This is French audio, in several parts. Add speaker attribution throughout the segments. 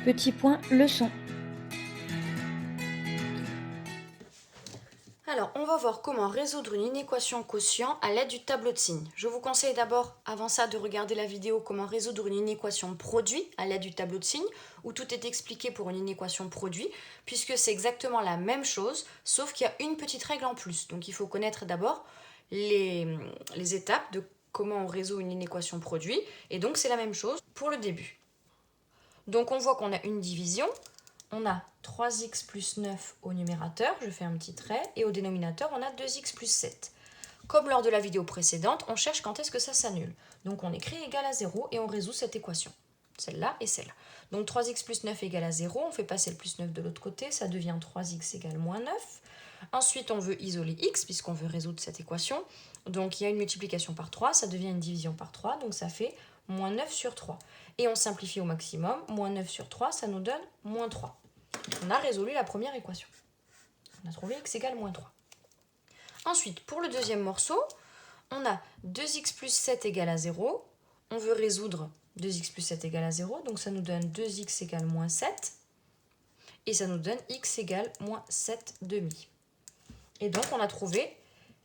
Speaker 1: Petit point leçon.
Speaker 2: Alors, on va voir comment résoudre une inéquation quotient à l'aide du tableau de signes. Je vous conseille d'abord, avant ça, de regarder la vidéo comment résoudre une inéquation produit à l'aide du tableau de signes, où tout est expliqué pour une inéquation produit, puisque c'est exactement la même chose, sauf qu'il y a une petite règle en plus. Donc, il faut connaître d'abord les étapes de comment on résout une inéquation produit, et donc c'est la même chose pour le début. Donc, on voit qu'on a une division. On a 3x plus 9 au numérateur, je fais un petit trait, et au dénominateur, on a 2x plus 7. Comme lors de la vidéo précédente, on cherche quand est-ce que ça s'annule. Donc on écrit égal à 0 et on résout cette équation. Celle-là et celle-là. Donc 3x plus 9 égale à 0, on fait passer le plus 9 de l'autre côté, ça devient 3x égale moins 9. Ensuite, on veut isoler x, puisqu'on veut résoudre cette équation. Donc il y a une multiplication par 3, ça devient une division par 3, donc ça fait moins 9 sur 3. Et on simplifie au maximum, moins 9 sur 3, ça nous donne moins 3. On a résolu la première équation. On a trouvé x égale moins 3. Ensuite, pour le deuxième morceau, on a 2x plus 7 égale à 0. On veut résoudre 2x plus 7 égale à 0, donc ça nous donne 2x égale moins 7. Et ça nous donne x égale moins 7 demi. Et donc, on a trouvé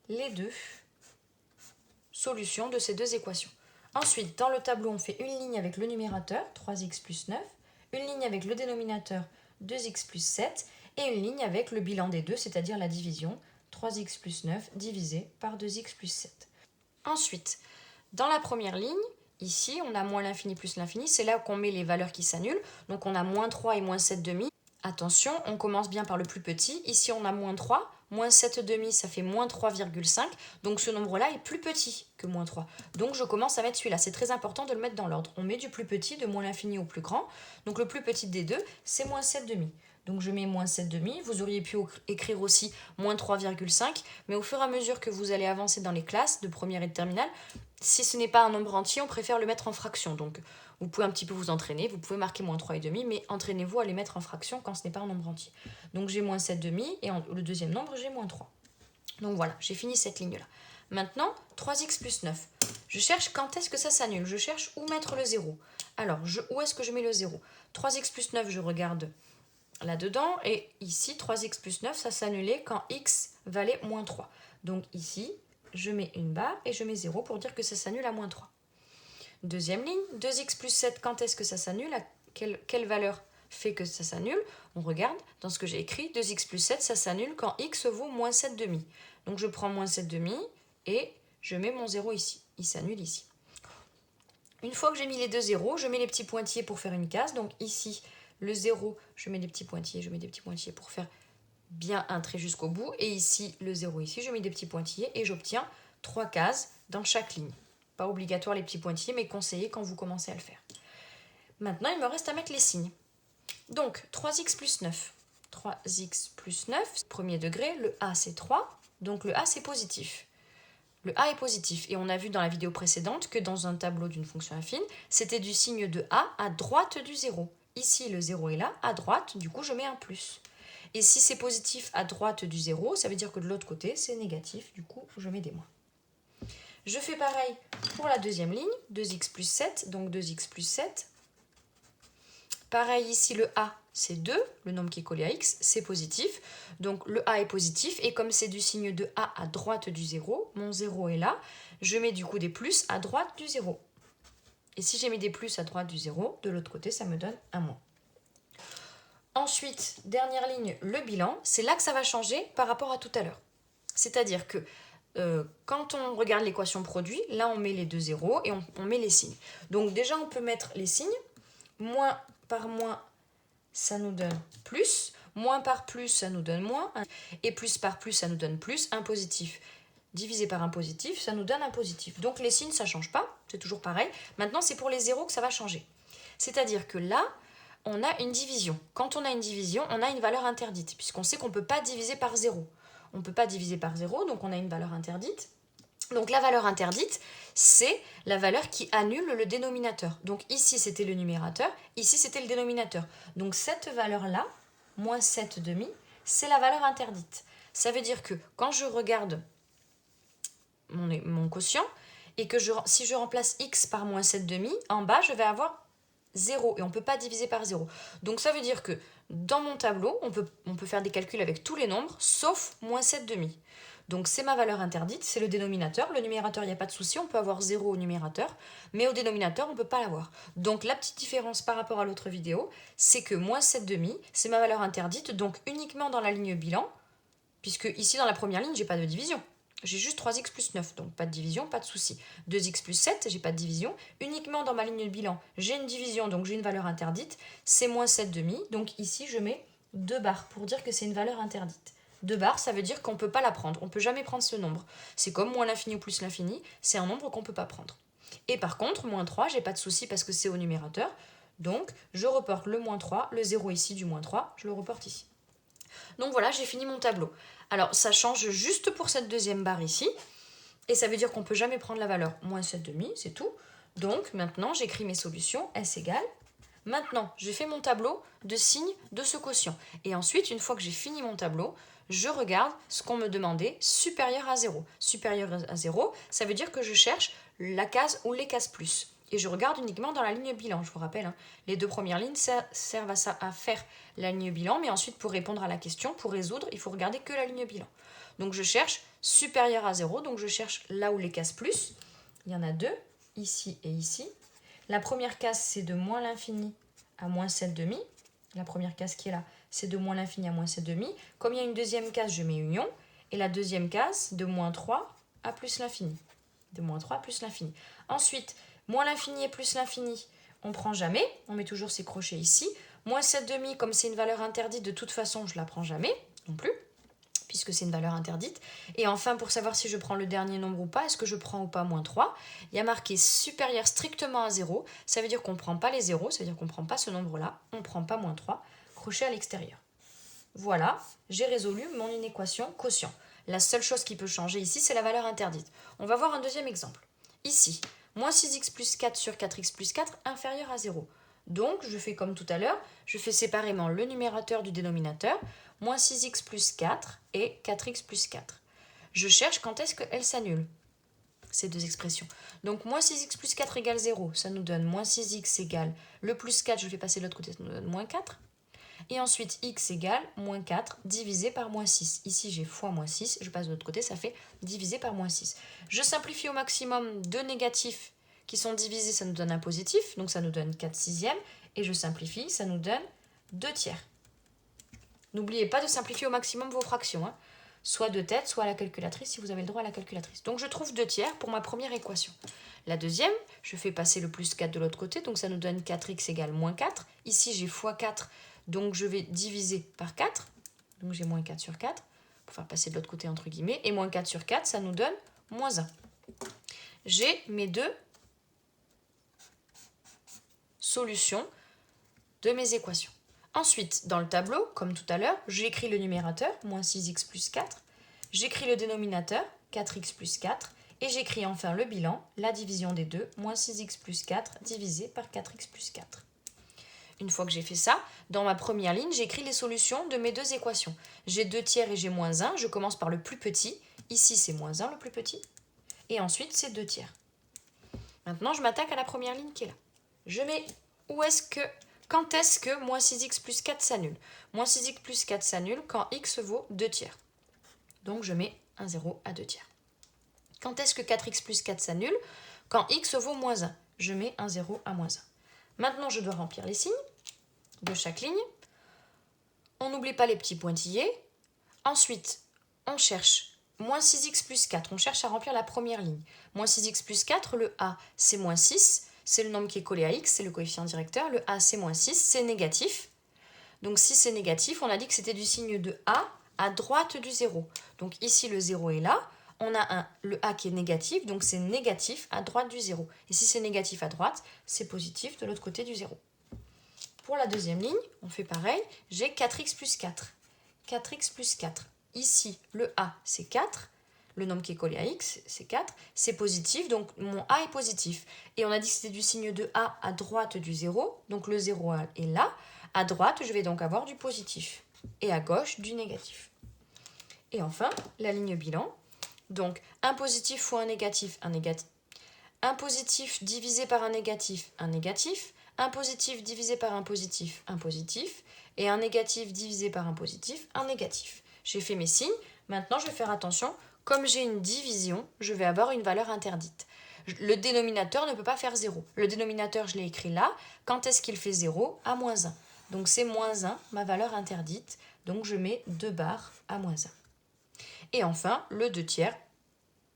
Speaker 2: les deux solutions de ces deux équations. Ensuite, dans le tableau, on fait une ligne avec le numérateur, 3x plus 9, une ligne avec le dénominateur, 2x plus 7, et une ligne avec le bilan des deux, c'est-à-dire la division, 3x plus 9 divisé par 2x plus 7. Ensuite, dans la première ligne, ici, on a moins l'infini plus l'infini, c'est là qu'on met les valeurs qui s'annulent, donc on a moins 3 et moins 7 demi. Attention, on commence bien par le plus petit, ici on a moins 3, moins 7 demi, ça fait moins 3,5, donc ce nombre-là est plus petit que moins 3. Donc je commence à mettre celui-là, c'est très important de le mettre dans l'ordre. On met du plus petit, de moins l'infini au plus grand, donc le plus petit des deux, c'est moins 7 demi. Donc je mets moins 7 demi, vous auriez pu écrire aussi moins 3,5, mais au fur et à mesure que vous allez avancer dans les classes de première et de terminale, si ce n'est pas un nombre entier, on préfère le mettre en fraction. Donc vous pouvez un petit peu vous entraîner, vous pouvez marquer moins 3,5, mais entraînez-vous à les mettre en fraction quand ce n'est pas un nombre entier. Donc j'ai moins 7 demi, et le deuxième nombre, j'ai moins 3. Donc voilà, j'ai fini cette ligne-là. Maintenant, 3x plus 9. Je cherche quand est-ce que ça s'annule. Je cherche où mettre le 0. Alors, où est-ce que je mets le 0 ? 3x plus 9, je regarde là-dedans, et ici, 3x plus 9, ça s'annulait quand x valait moins 3. Donc ici, je mets une barre et je mets 0 pour dire que ça s'annule à moins 3. Deuxième ligne, 2x plus 7, quand est-ce que ça s'annule ? Quelle valeur fait que ça s'annule ? On regarde dans ce que j'ai écrit, 2x plus 7, ça s'annule quand x vaut moins 7 demi. Donc je prends moins 7 demi et je mets mon 0 ici. Il s'annule ici. Une fois que j'ai mis les deux zéros, je mets les petits pointillés pour faire une case. Donc ici, le 0, je mets des petits pointillés, pour faire bien un trait jusqu'au bout. Et ici, le 0 ici, je mets des petits pointillés et j'obtiens 3 cases dans chaque ligne. Pas obligatoire les petits pointillés, mais conseillé quand vous commencez à le faire. Maintenant, il me reste à mettre les signes. Donc, 3x plus 9. 3x plus 9, premier degré, le A c'est 3, donc le A c'est positif. Le A est positif, et on a vu dans la vidéo précédente que dans un tableau d'une fonction affine, c'était du signe de A à droite du 0. Ici, le 0 est là, à droite, du coup je mets un plus. Et si c'est positif à droite du 0, ça veut dire que de l'autre côté, c'est négatif, du coup je mets des moins. Je fais pareil pour la deuxième ligne, 2x plus 7, donc 2x plus 7. Pareil ici, le A, c'est 2, le nombre qui est collé à x, c'est positif. Donc le A est positif, et comme c'est du signe de A à droite du 0, mon 0 est là, je mets du coup des plus à droite du 0. Et si j'ai mis des plus à droite du 0, de l'autre côté, ça me donne un moins. Ensuite, dernière ligne, le bilan, c'est là que ça va changer par rapport à tout à l'heure. C'est-à-dire que quand on regarde l'équation produit, là on met les deux zéros et on met les signes. Donc déjà on peut mettre les signes. Moins par moins, ça nous donne plus. Moins par plus, ça nous donne moins. Et plus par plus, ça nous donne plus. Un positif divisé par un positif, ça nous donne un positif. Donc les signes, ça ne change pas, c'est toujours pareil. Maintenant, c'est pour les zéros que ça va changer. C'est-à-dire que là, on a une division. Quand on a une division, on a une valeur interdite, puisqu'on sait qu'on ne peut pas diviser par 0. On ne peut pas diviser par 0, donc on a une valeur interdite. Donc la valeur interdite, c'est la valeur qui annule le dénominateur. Donc ici, c'était le numérateur, ici, c'était le dénominateur. Donc cette valeur-là, moins 7 demi, c'est la valeur interdite. Ça veut dire que quand je regarde mon quotient, et que si je remplace x par moins 7 demi, en bas, je vais avoir 0 et on ne peut pas diviser par 0. Donc ça veut dire que dans mon tableau, on peut faire des calculs avec tous les nombres, sauf moins 7 demi. Donc c'est ma valeur interdite, c'est le dénominateur. Le numérateur, il n'y a pas de souci, on peut avoir 0 au numérateur, mais au dénominateur, on ne peut pas l'avoir. Donc la petite différence par rapport à l'autre vidéo, c'est que moins 7 demi, c'est ma valeur interdite, donc uniquement dans la ligne bilan, puisque ici dans la première ligne, j'ai pas de division. J'ai juste 3x plus 9, donc pas de division, pas de souci. 2x plus 7, j'ai pas de division. Uniquement dans ma ligne de bilan, j'ai une division, donc j'ai une valeur interdite. C'est moins 7 demi, donc ici je mets 2 barres pour dire que c'est une valeur interdite. 2 barres, ça veut dire qu'on ne peut pas la prendre. On ne peut jamais prendre ce nombre. C'est comme moins l'infini ou plus l'infini, c'est un nombre qu'on ne peut pas prendre. Et par contre, moins 3, j'ai pas de souci parce que c'est au numérateur. Donc, je reporte le moins 3, le 0 ici du moins 3, je le reporte ici. Donc voilà, j'ai fini mon tableau. Alors, ça change juste pour cette deuxième barre ici. Et ça veut dire qu'on ne peut jamais prendre la valeur moins 7 demi, c'est tout. Donc, maintenant, j'écris mes solutions, S égale. Maintenant, j'ai fait mon tableau de signes de ce quotient. Et ensuite, une fois que j'ai fini mon tableau, je regarde ce qu'on me demandait supérieur à 0. Supérieur à 0, ça veut dire que je cherche la case ou les cases plus. Et je regarde uniquement dans la ligne bilan, je vous rappelle. Hein, les deux premières lignes servent à faire la ligne bilan, mais ensuite pour répondre à la question, pour résoudre, il faut regarder que la ligne bilan. Donc je cherche supérieur à 0, donc je cherche là où les cases plus. Il y en a deux, ici et ici. La première case, c'est de moins l'infini à moins 7 demi. La première case qui est là, c'est de moins l'infini à moins 7 demi. Comme il y a une deuxième case, je mets union. Et la deuxième case, de moins 3 à plus l'infini. De moins 3 à plus l'infini. Ensuite, moins l'infini et plus l'infini, on ne prend jamais. On met toujours ces crochets ici. Moins 7 demi, comme c'est une valeur interdite, de toute façon, je ne la prends jamais non plus, puisque c'est une valeur interdite. Et enfin, pour savoir si je prends le dernier nombre ou pas, est-ce que je prends ou pas moins 3, il y a marqué supérieur strictement à 0, ça veut dire qu'on ne prend pas les zéros, ça veut dire qu'on ne prend pas ce nombre-là, on ne prend pas moins 3, crochet à l'extérieur. Voilà, j'ai résolu mon inéquation quotient. La seule chose qui peut changer ici, c'est la valeur interdite. On va voir un deuxième exemple. Ici, moins 6x plus 4 sur 4x plus 4 inférieur à 0. Donc, je fais comme tout à l'heure, je fais séparément le numérateur du dénominateur, moins 6x plus 4 et 4x plus 4. Je cherche quand est-ce qu'elles s'annulent, ces deux expressions. Donc, moins 6x plus 4 égale 0, ça nous donne moins 6x égale le plus 4, je le fais passer de l'autre côté, ça nous donne moins 4. Et ensuite, x égale moins 4 divisé par moins 6. Ici, j'ai fois moins 6, je passe de l'autre côté, ça fait divisé par moins 6. Je simplifie au maximum deux négatifs qui sont divisés, ça nous donne un positif, donc ça nous donne 4 sixièmes. Et je simplifie, ça nous donne 2 tiers. N'oubliez pas de simplifier au maximum vos fractions, hein. Soit de tête, soit à la calculatrice, si vous avez le droit à la calculatrice. Donc je trouve 2 tiers pour ma première équation. La deuxième, je fais passer le plus 4 de l'autre côté, donc ça nous donne 4x égale moins 4. Ici, j'ai fois 4, donc je vais diviser par 4. Donc j'ai moins 4 sur 4, pour faire passer de l'autre côté entre guillemets. Et moins 4 sur 4, ça nous donne moins 1. J'ai mes deux solutions de mes équations. Ensuite, dans le tableau, comme tout à l'heure, j'écris le numérateur, moins 6x plus 4. J'écris le dénominateur, 4x plus 4. Et j'écris enfin le bilan, la division des deux, moins 6x plus 4 divisé par 4x plus 4. Une fois que j'ai fait ça, dans ma première ligne, j'écris les solutions de mes deux équations. J'ai 2 tiers et j'ai moins 1. Je commence par le plus petit. Ici, c'est moins 1 le plus petit. Et ensuite, c'est 2 tiers. Maintenant, je m'attaque à la première ligne qui est là. Je mets quand est-ce que moins 6x plus 4 s'annule? Moins 6x plus 4 s'annule quand x vaut 2 tiers. Donc, je mets un 0 à 2 tiers. Quand est-ce que 4x plus 4 s'annule? Quand x vaut moins 1. Je mets un 0 à moins 1. Maintenant, je dois remplir les signes de chaque ligne. On n'oublie pas les petits pointillés. Ensuite, on cherche moins 6x plus 4. On cherche à remplir la première ligne. Moins 6x plus 4, le a, c'est moins 6. C'est le nombre qui est collé à x, c'est le coefficient directeur. Le a, c'est moins 6, c'est négatif. Donc, si c'est négatif, on a dit que c'était du signe de a à droite du 0. Donc, ici, le 0 est là. On a le a qui est négatif, donc c'est négatif à droite du 0. Et si c'est négatif à droite, c'est positif de l'autre côté du 0. Pour la deuxième ligne, on fait pareil. J'ai 4x plus 4. 4x plus 4. Ici, le a, c'est 4. Le nombre qui est collé à x, c'est 4. C'est positif, donc mon a est positif. Et on a dit que c'était du signe de a à droite du 0. Donc le 0 est là. À droite, je vais donc avoir du positif. Et à gauche, du négatif. Et enfin, la ligne bilan. Donc, un positif fois un négatif, un négatif. Un positif divisé par un négatif, Un positif divisé par un positif, un positif. Et un négatif divisé par un positif, un négatif. J'ai fait mes signes. Maintenant, je vais faire attention. Comme j'ai une division, je vais avoir une valeur interdite. Le dénominateur ne peut pas faire 0. Le dénominateur, je l'ai écrit là. Quand est-ce qu'il fait 0? À moins 1. Donc c'est moins 1, ma valeur interdite. Donc je mets 2 barres à moins 1. Et enfin, le 2 tiers,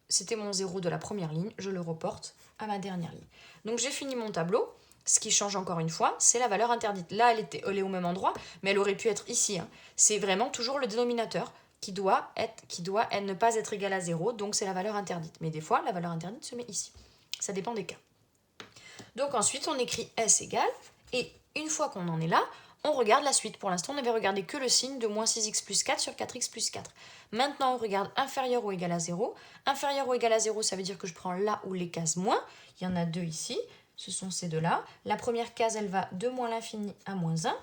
Speaker 2: c'était mon 0 de la première ligne. Je le reporte à ma dernière ligne. Donc j'ai fini mon tableau. Ce qui change encore une fois, c'est la valeur interdite. Là, elle est au même endroit, mais elle aurait pu être ici. C'est vraiment toujours le dénominateur qui doit ne pas être égal à 0, donc c'est la valeur interdite. Mais des fois, la valeur interdite se met ici. Ça dépend des cas. Donc ensuite, on écrit S égale, et une fois qu'on en est là, on regarde la suite. Pour l'instant, on n'avait regardé que le signe de moins 6x plus 4 sur 4x plus 4. Maintenant, on regarde inférieur ou égal à 0. Inférieur ou égal à 0, ça veut dire que je prends là où les cases moins. Il y en a 2 ici. Ce sont ces deux-là. La première case, elle va de moins l'infini à moins 1.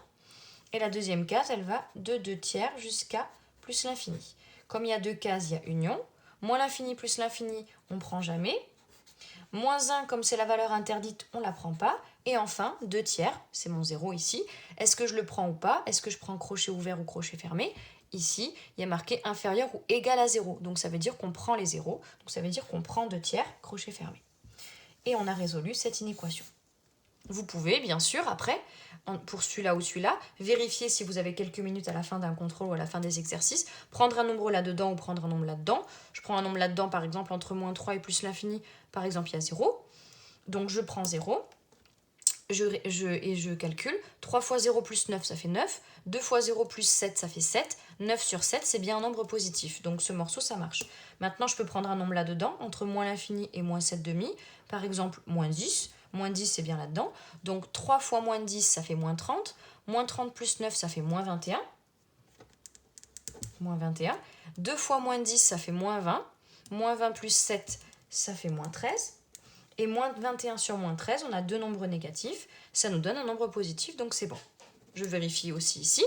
Speaker 2: Et la deuxième case, elle va de 2 tiers jusqu'à plus l'infini. Comme il y a 2 cases, il y a union. Moins l'infini plus l'infini, on ne prend jamais. Moins 1, comme c'est la valeur interdite, on ne la prend pas. Et enfin, 2 tiers, c'est mon 0 ici. Est-ce que je le prends ou pas? Est-ce que je prends crochet ouvert ou crochet fermé? Ici, il y a marqué inférieur ou égal à 0. Donc ça veut dire qu'on prend les 0. Donc ça veut dire qu'on prend 2 tiers, crochet fermé. Et on a résolu cette inéquation. Vous pouvez, bien sûr, après, pour celui-là ou celui-là, vérifier si vous avez quelques minutes à la fin d'un contrôle ou à la fin des exercices, prendre un nombre là-dedans ou prendre un nombre là-dedans. Je prends un nombre là-dedans, par exemple, entre moins 3 et plus l'infini, par exemple, il y a 0. Donc je prends 0, et je calcule. 3 fois 0 plus 9, ça fait 9. 2 fois 0 plus 7, ça fait 7. 9 sur 7, c'est bien un nombre positif. Donc ce morceau, ça marche. Maintenant, je peux prendre un nombre là-dedans, entre moins l'infini et moins 7 demi. Par exemple, moins 10. Moins 10, c'est bien là-dedans. Donc 3 fois moins 10, ça fait moins 30. Moins 30 plus 9, ça fait moins 21. Moins 21. 2 fois moins 10, ça fait moins 20. Moins 20 plus 7, ça fait moins 13. Et moins 21 sur moins 13, on a deux nombres négatifs. Ça nous donne un nombre positif, donc c'est bon. Je vérifie aussi ici.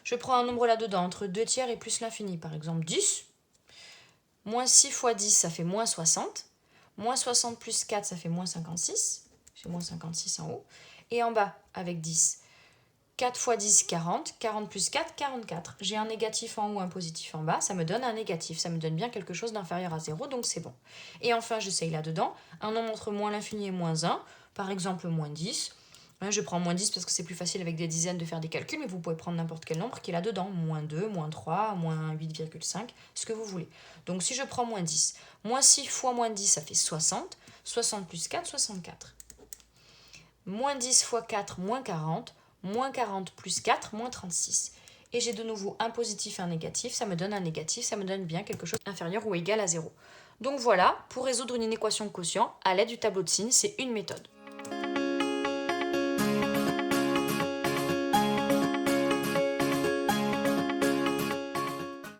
Speaker 2: Je prends un nombre là-dedans, entre 2 tiers et plus l'infini, par exemple 10. Moins 6 fois 10, ça fait moins 60. Moins 60 plus 4, ça fait moins 56. J'ai moins 56 en haut. Et en bas, avec 10. 4 fois 10, 40. 40 plus 4, 44. J'ai un négatif en haut, un positif en bas. Ça me donne un négatif. Ça me donne bien quelque chose d'inférieur à 0, donc c'est bon. Et enfin, j'essaye là-dedans. Un nombre entre moins l'infini et moins 1. Par exemple, moins 10. Je prends moins 10 parce que c'est plus facile avec des dizaines de faire des calculs, mais vous pouvez prendre n'importe quel nombre qui est là-dedans. Moins 2, moins 3, moins 8,5, ce que vous voulez. Donc si je prends moins 10, moins 6 fois moins 10, ça fait 60. 60 plus 4, 64. Moins 10 fois 4, moins 40. Moins 40 plus 4, moins 36. Et j'ai de nouveau un positif et un négatif. Ça me donne un négatif, ça me donne bien quelque chose d'inférieur ou égal à 0. Donc voilà, pour résoudre une inéquation de quotient, à l'aide du tableau de signes, c'est une méthode.